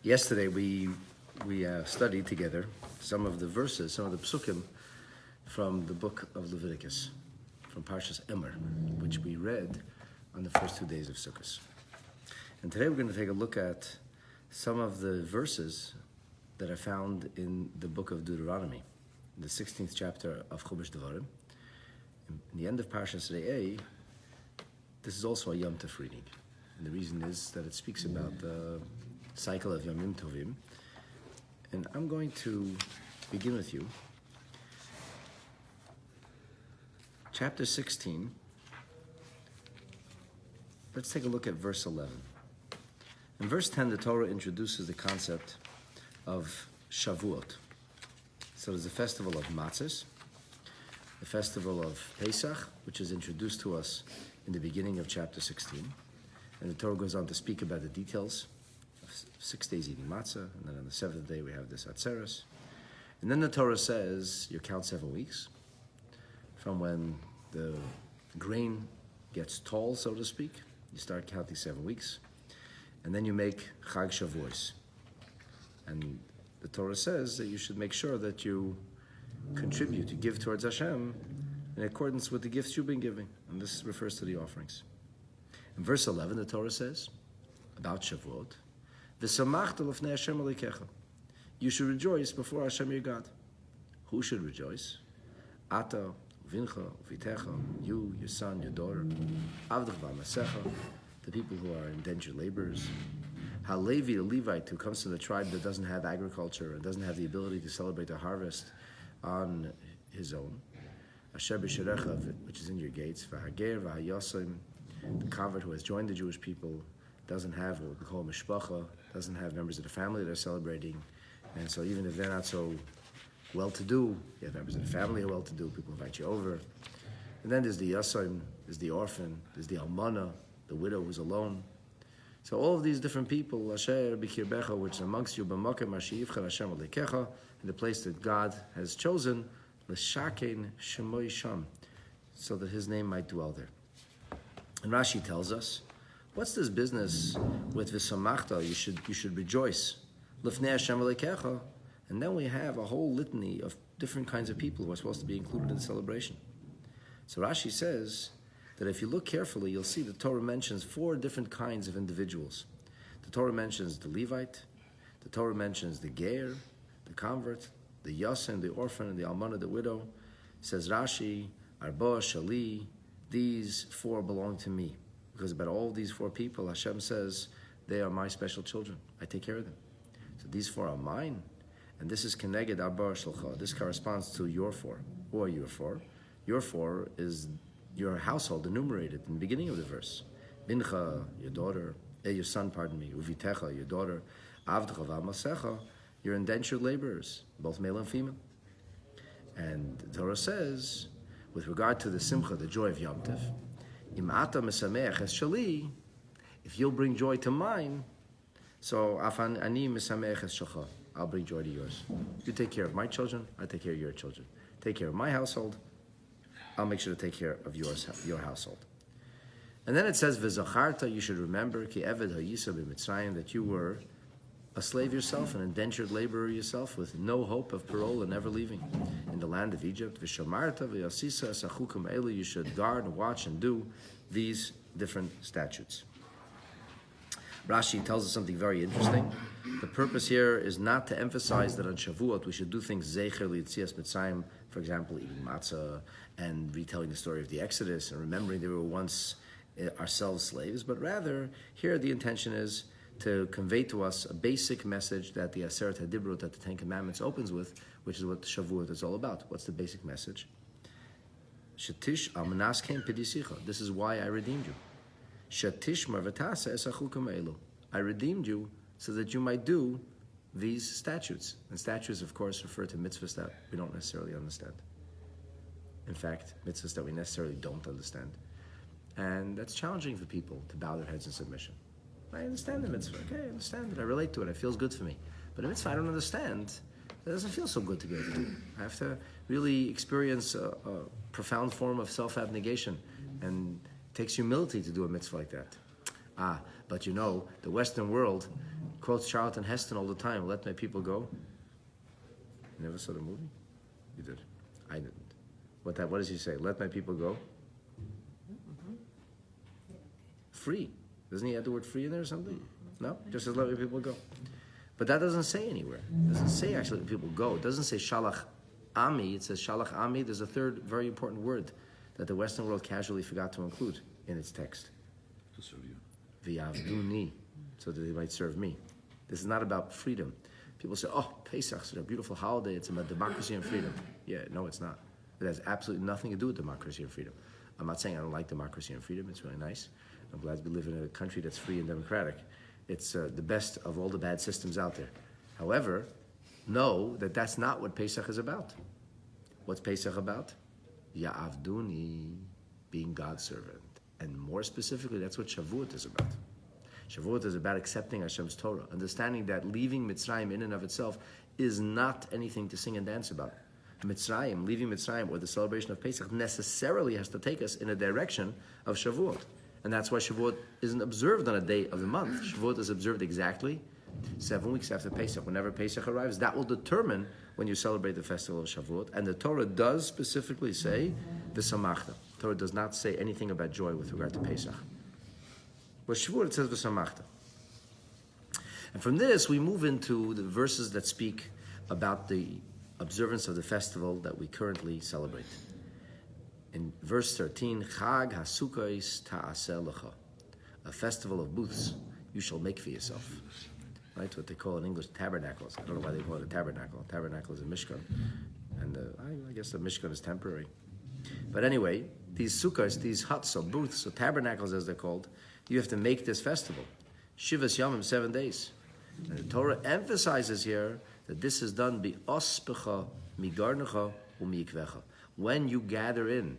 Yesterday we studied together some of the verses, some of the psukim from the book of Leviticus, from Parshas Emer, which we read on the first 2 days of Sukkot. And today we're going to take a look at some of the verses that are found in the book of Deuteronomy, the 16th chapter of Chumash Devarim. In the end of Parshas Re'eh, this is also a Yom Tov reading. And the reason is that it speaks about the cycle of Yomim Tovim. And I'm going to begin with you. Chapter 16. Let's take a look at verse 11. In verse 10, the Torah introduces the concept of Shavuot. So there's the festival of Matzos, the festival of Pesach, which is introduced to us in the beginning of chapter 16. And the Torah goes on to speak about the details of 6 days eating matzah, and then on the 7th day we have this Atzeres. And then the Torah says you count 7 weeks from when the grain gets tall, so to speak. You start counting 7 weeks. And then you make Chag Shavuos. And the Torah says that you should make sure that you contribute, you give towards Hashem in accordance with the gifts you've been giving. And this refers to the offerings. In verse 11, the Torah says about Shavuot, V'samachta l'fnei Hashem Elokecha. You should rejoice before Hashem your God. Who should rejoice? Ata, uvincha, uvitecha, you, your son, your daughter, avdach v'amasecha, the people who are indentured laborers. Halevi, a Levite who comes to the tribe that doesn't have agriculture and doesn't have the ability to celebrate the harvest on his own. Asher b'sherecha, which is in your gates. V'hager v'hayosim, the convert who has joined the Jewish people doesn't have what we call mishpacha, doesn't have members of the family they're celebrating. And so even if they're not so well-to-do, you have members of the family who are well-to-do, people invite you over. And then there's the yasim, there's the orphan, there's the almana, the widow who's alone. So all of these different people, Asher b'kirbecha, which is amongst you, b'makom asher yivchar Hashem Elokecha, in the place that God has chosen, l'shakein shemoy sham, so that His name might dwell there. And Rashi tells us, what's this business with v'samachta? You should rejoice, l'fnei Hashem Elokecha, and then we have a whole litany of different kinds of people who are supposed to be included in the celebration. So Rashi says that if you look carefully, you'll see the Torah mentions 4 different kinds of individuals. The Torah mentions the Levite, the Torah mentions the Ger, the convert, the Yasin, the orphan, and the Almana, the widow. Says Rashi, Arba, Shali, these 4 belong to me. Because about all these 4 people, Hashem says, they are my special children. I take care of them. So these 4 are mine. And this is Keneged Arba Shalcha. This corresponds to your 4. Who are your 4? Your 4 is your household enumerated in the beginning of the verse. Bincha, your daughter, your son, Uvitecha, your daughter, Avdcha v'amasecha, your indentured laborers, both male and female. And the Torah says, with regard to the simcha, the joy of Yom Tov, Im ata mesameach es shali, if you'll bring joy to mine, so afan ani mesameach es shalcha, I'll bring joy to yours. You take care of my children, I take care of your children. Take care of my household, I'll make sure to take care of your household. And then it says, V'zacharta, you should remember, ki eved ha'yisa b'mitzrayim, that you were a slave yourself, an indentured laborer yourself, with no hope of parole and never leaving in the land of Egypt. V'shamarta v'yasisa esachukum elu, you should guard and watch and do these different statutes. Rashi tells us something very interesting. The purpose here is not to emphasize that on Shavuot we should do things zecher li'tzias mitzrayim, for example, eating matzah and retelling the story of the Exodus and remembering that we were once ourselves slaves, but rather here the intention is to convey to us a basic message that the Aseret HaDibrot, that the 10 Commandments opens with, which is what Shavuot is all about. What's the basic message? Shetish al-manaskein pidisicha. This is why I redeemed you. Shetish marvatasa esachukum elu. I redeemed you so that you might do these statutes. And statutes, of course, refer to mitzvahs that we don't necessarily understand. In fact, mitzvahs that we necessarily don't understand. And that's challenging for people to bow their heads in submission. I understand the mitzvah. Okay, I understand it. I relate to it. It feels good for me. But a mitzvah I don't understand, it doesn't feel so good to be able to do. I have to really experience a profound form of self-abnegation. And it takes humility to do a mitzvah like that. But you know, the Western world quotes Charlton Heston all the time, let my people go. You never saw the movie? You did. I didn't. What does he say? Let my people go? Free. Doesn't he have the word free in there or something? No? Just says let my people go. But that doesn't say anywhere. It doesn't say actually let people go. It doesn't say shalach ami. It says shalach ami. There's a third very important word that the Western world casually forgot to include in its text. To serve you. V'yavduni, so that they might serve me. This is not about freedom. People say, oh, Pesach is a beautiful holiday. It's about democracy and freedom. Yeah, no, it's not. It has absolutely nothing to do with democracy and freedom. I'm not saying I don't like democracy and freedom. It's really nice. I'm glad we live in a country that's free and democratic. It's the best of all the bad systems out there. However, know that that's not what Pesach is about. What's Pesach about? Ya'avduni, being God's servant. And more specifically, that's what Shavuot is about. Shavuot is about accepting Hashem's Torah, understanding that leaving Mitzrayim in and of itself is not anything to sing and dance about. Mitzrayim, leaving Mitzrayim, or the celebration of Pesach, necessarily has to take us in a direction of Shavuot. And that's why Shavuot isn't observed on a day of the month. Shavuot is observed exactly 7 weeks after Pesach. Whenever Pesach arrives, that will determine when you celebrate the festival of Shavuot. And the Torah does specifically say, V'samachta. The Torah does not say anything about joy with regard to Pesach. With Shavuot, it says V'samachta. And from this, we move into the verses that speak about the observance of the festival that we currently celebrate. In verse 13, Chag HaSukkos Ta'aseh Lecha, a festival of booths you shall make for yourself. Right, what they call in English tabernacles. I don't know why they call it a tabernacle. A tabernacle is a mishkan, and I guess the mishkan is temporary. But anyway, these sukkahs, these huts or booths or tabernacles as they're called, you have to make this festival. Shivas Yomim, 7 days. And the Torah emphasizes here that this is done bi ospecha, migarnecha, u'mikvecha. When you gather in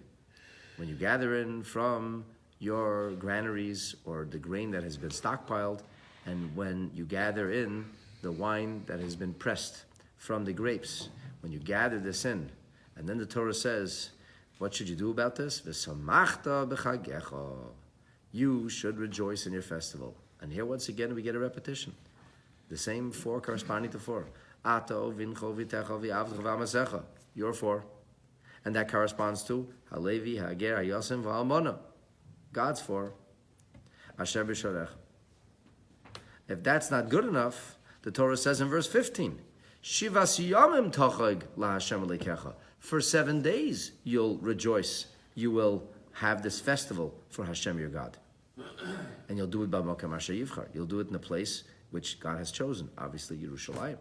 from your granaries or the grain that has been stockpiled, and when you gather in the wine that has been pressed from the grapes, when you gather this in, and then the Torah says, what should you do about this? V'samachta b'chagecha. You should rejoice in your festival. And here once again we get a repetition. The same 4 corresponding to 4. Ato, vincho, vitecha, v'avdcha, v'amasecha. Your 4. And that corresponds to Halevi, Hager, Hayosim, V'almona. God's 4. Asher b'sharech. If that's not good enough, the Torah says in verse 15, Shivas yomim tochag laHashem lekecha. For 7 days you'll rejoice. You will have this festival for Hashem your God. And you'll do it b'makam asher yivchar. You'll do it in a place which God has chosen, obviously Yerushalayim.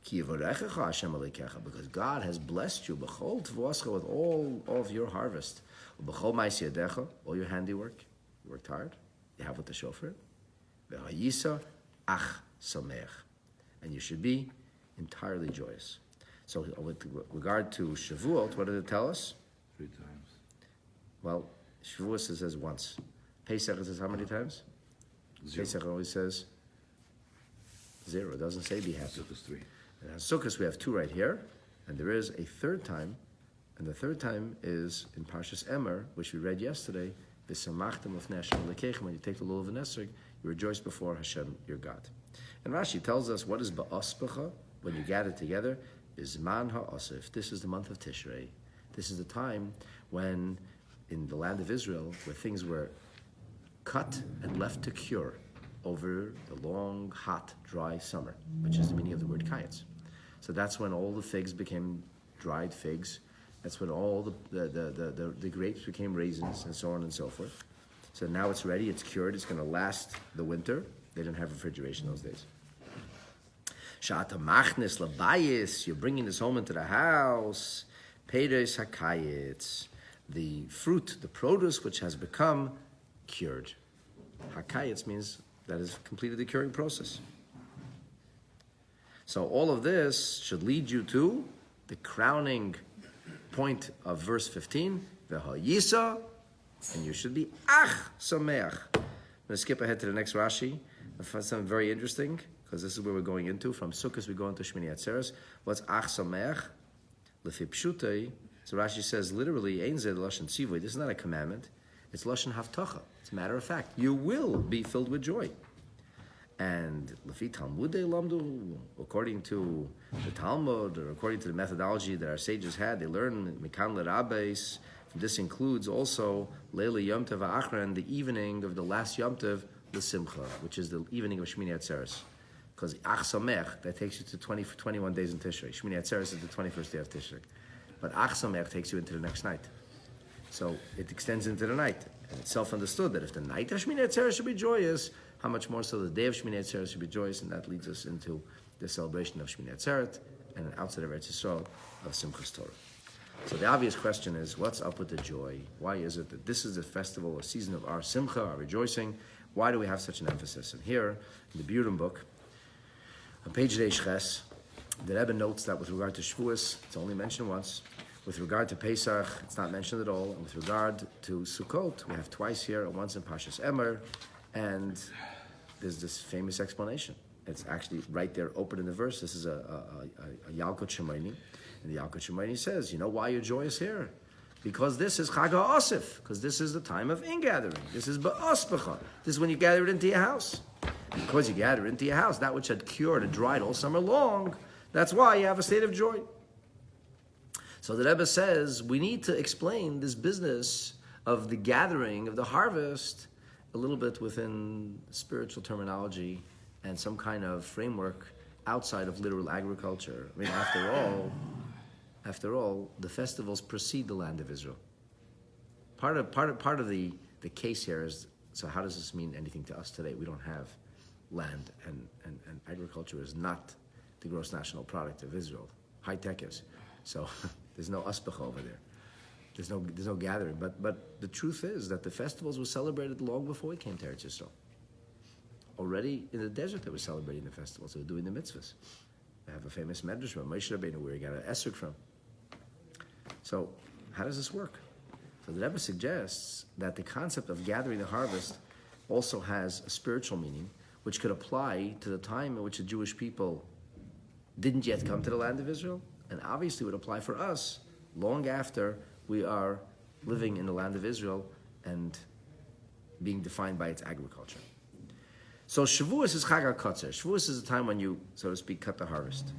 Ki yivarechecha Hashem lekecha, because God has blessed you b'chol tvuascha, with all of your harvest. B'chol ma'is yadecha, all your handiwork. You worked hard. You have what to show for it. V'hayisa ach sameach, and you should be entirely joyous. So with regard to Shavuot, what did it tell us? 3 times. Well, Shavuot says once. Pesach says how many times? 0. Pesach always says 0. It doesn't say be happy. Sukkot 3. And on Sukkot we have 2 right here, and there is a 3rd time, and the 3rd time is in Parshas Emer, which we read yesterday. V'samachtem ufnei Hashem lekechem. When you take the lulav and esrog, you rejoice before Hashem your God. And Rashi tells us what is ba'aspecha, when you gather together, is man ha'asif. This is the month of Tishrei. This is the time when, in the land of Israel, where things were cut and left to cure over the long, hot, dry summer, which is the meaning of the word kayetz. So that's when all the figs became dried figs. That's when all the grapes became raisins, and so on and so forth. So now it's ready, it's cured, it's going to last the winter. They didn't have refrigeration those days. Sha'ata machnes labayis, you're bringing this home into the house. Peiros hakayetz, the fruit, the produce which has become cured. Hakayetz means that has completed the curing process. So all of this should lead you to the crowning point of verse 15, V'hayisa, and you should be ach sameach. I'm going to skip ahead to the next Rashi. I find something very interesting, because this is where we're going into. From Sukkot we go into Shmini Atzeres. What's ach sameach? Lefi pshutei. So Rashi says literally, ein zeh lashon tzivoy. This is not a commandment. It's lashon havtacha. It's a matter of fact. You will be filled with joy. And Lefi Talmudei Lamdu, according to the Talmud, or according to the methodology that our sages had, they learned Mikan L'Rabbeis. This includes also Leila Yom Tov Ha'achron, the evening of the last Yom Tov, the Simcha, which is the evening of Shmini Atzeres. Because Ach Samech, that takes you to 21 days in Tishrei. Shmini Atzeres is the 21st day of Tishrei. But Ach Samech takes you into the next night. So it extends into the night. And it's self-understood that if the night of Shmini Atzeres should be joyous, how much more so the day of Shmini Atzeret should be joyous, and that leads us into the celebration of Shmini Atzeret and outside of Eretz Yisrael of Simchas Torah. So the obvious question is, what's up with the joy? Why is it that this is a festival, a season of our Simcha, our rejoicing? Why do we have such an emphasis? And here, in the Burim book, on page Reish Ches, the Rebbe notes that with regard to Shavuos, it's only mentioned once. With regard to Pesach, it's not mentioned at all. And with regard to Sukkot, we have twice here, and once in Pashas Emer. And there's this famous explanation. It's actually right there, open in the verse. This is a Yalkut Shemaini. And the Yalkut Shemaini says, you know why you're joyous here? Because this is Chag HaOsif. Because this is the time of ingathering. This is Ba'aspecha. This is when you gather it into your house. And because you gather it into your house, that which had cured and dried all summer long, that's why you have a state of joy. So the Rebbe says, we need to explain this business of the gathering, of the harvest, a little bit within spiritual terminology and some kind of framework outside of literal agriculture. I mean, after all, the festivals precede the land of Israel. Part of the case here is, so how does this mean anything to us today? We don't have land, and agriculture is not the gross national product of Israel. High tech is. So there's no usbach over there. There's no gathering, but the truth is that the festivals were celebrated long before we came to Eretz Yisrael. Already in the desert, they were celebrating the festivals. They were doing the mitzvahs. They have a famous medrash from Moshe Rabbeinu where he got an esrog from. So how does this work? So the Rebbe suggests that the concept of gathering the harvest also has a spiritual meaning, which could apply to the time in which the Jewish people didn't yet come to the land of Israel, and obviously would apply for us long after we are living in the land of Israel and being defined by its agriculture. So Shavuos is Chag HaKotzer. Shavuos is the time when you, so to speak, cut the harvest.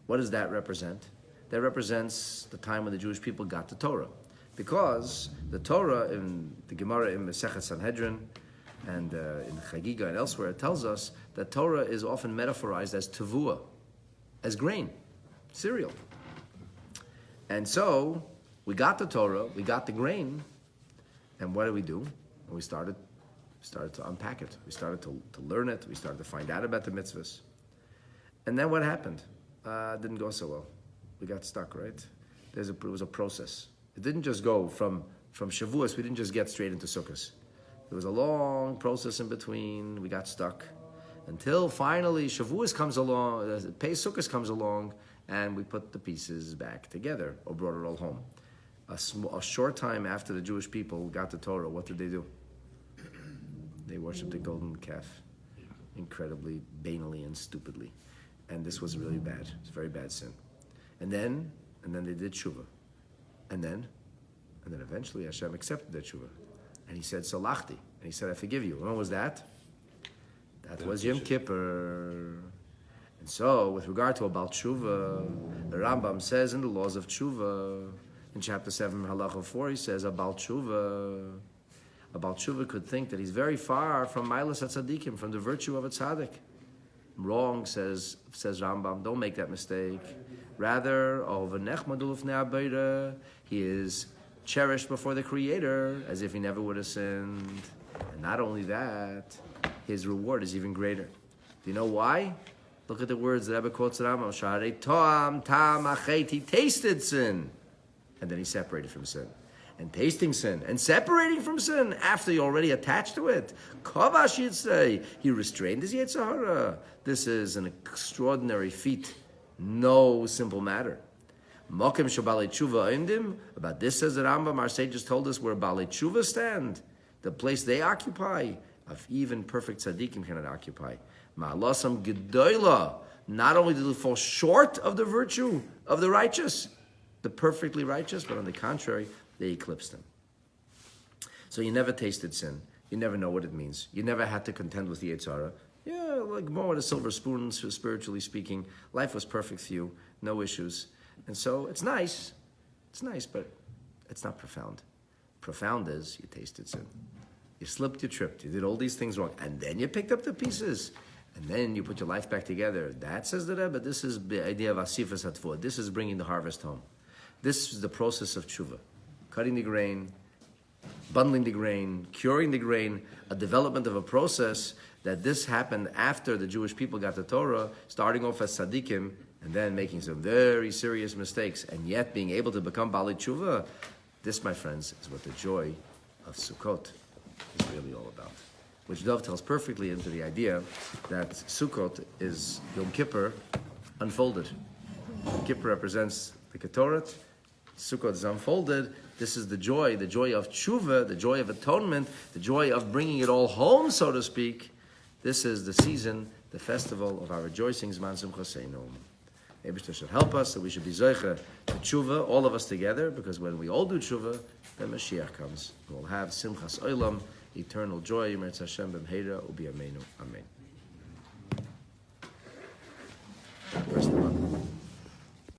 What does that represent? That represents the time when the Jewish people got the Torah. Because the Torah in the Gemara in Masechet Sanhedrin and in Chagiga and elsewhere, it tells us that Torah is often metaphorized as tevuah, as grain, cereal. And so we got the Torah, we got the grain, and what do? And we started to unpack it. We started to learn it. We started to find out about the mitzvahs. And then what happened? It didn't go so well. We got stuck, right? It was a process. It didn't just go from Shavuos. We didn't just get straight into Sukkot. There was a long process in between. We got stuck until finally Shavuos comes along, Sukkot comes along, and we put the pieces back together or brought it all home. A short time after the Jewish people got the Torah, what did they do? They worshipped the golden calf, incredibly banally and stupidly, and this was really bad. It's a very bad sin. And then they did tshuva, and then eventually Hashem accepted their tshuva, and He said Salachti, and He said I forgive you. When was that? That was Yom Kippur. And so, with regard to a Baal Tshuva, the Rambam says in the laws of Tshuva, in chapter 7, halacha 4, he says, a Baal Tshuva could think that he's very far from Milas HaTzadikim, from the virtue of a tzaddik. Wrong, says Rambam, don't make that mistake. Rather, he is cherished before the Creator, as if he never would have sinned. And not only that, his reward is even greater. Do you know why? Look at the words that Rebbe quotes Rambam. Sharei toam tam achet. He tasted sin, and then he separated from sin. And tasting sin and separating from sin after you already attached to it. Kovash Yitzray. He restrained his Yetzer Hara. This is an extraordinary feat. No simple matter. Mokim shabalei tshuva indim. About this says the Rambam. Our sages told us where balei tshuva stand. The place they occupy, of even perfect tzaddikim cannot occupy. Ma'alasam gedoyla. Not only did they fall short of the virtue of the righteous, the perfectly righteous, but on the contrary, they eclipsed them. So you never tasted sin. You never know what it means. You never had to contend with the Yetzirah. Yeah, like more with a silver spoon, spiritually speaking. Life was perfect for you, no issues. And so it's nice, but it's not profound. Profound is you tasted sin. You slipped, you tripped, you did all these things wrong, and then you picked up the pieces, and then you put your life back together. That, says the Rebbe, this is the idea of asifas hatvua. This is bringing the harvest home. This is the process of tshuva. Cutting the grain, bundling the grain, curing the grain, a development of a process that this happened after the Jewish people got the Torah, starting off as tzaddikim, and then making some very serious mistakes, and yet being able to become Bali Tshuva. This, my friends, is what the joy of Sukkot is really all about. Which dovetails perfectly into the idea that Sukkot is Yom Kippur unfolded. Yom Kippur represents the Ketoret, Sukkot is unfolded. This is the joy of Tshuva, the joy of atonement, the joy of bringing it all home, so to speak. This is the season, the festival of our rejoicing, Zman Simchaseinu. Eibishter should help us, that we should be Zoicha to Tshuva, all of us together, because when we all do Tshuva, then Mashiach comes. We'll have Simchas Olam, eternal joy, Yimertz Hashem, B'mheira, Ubi Ameinu. Amen.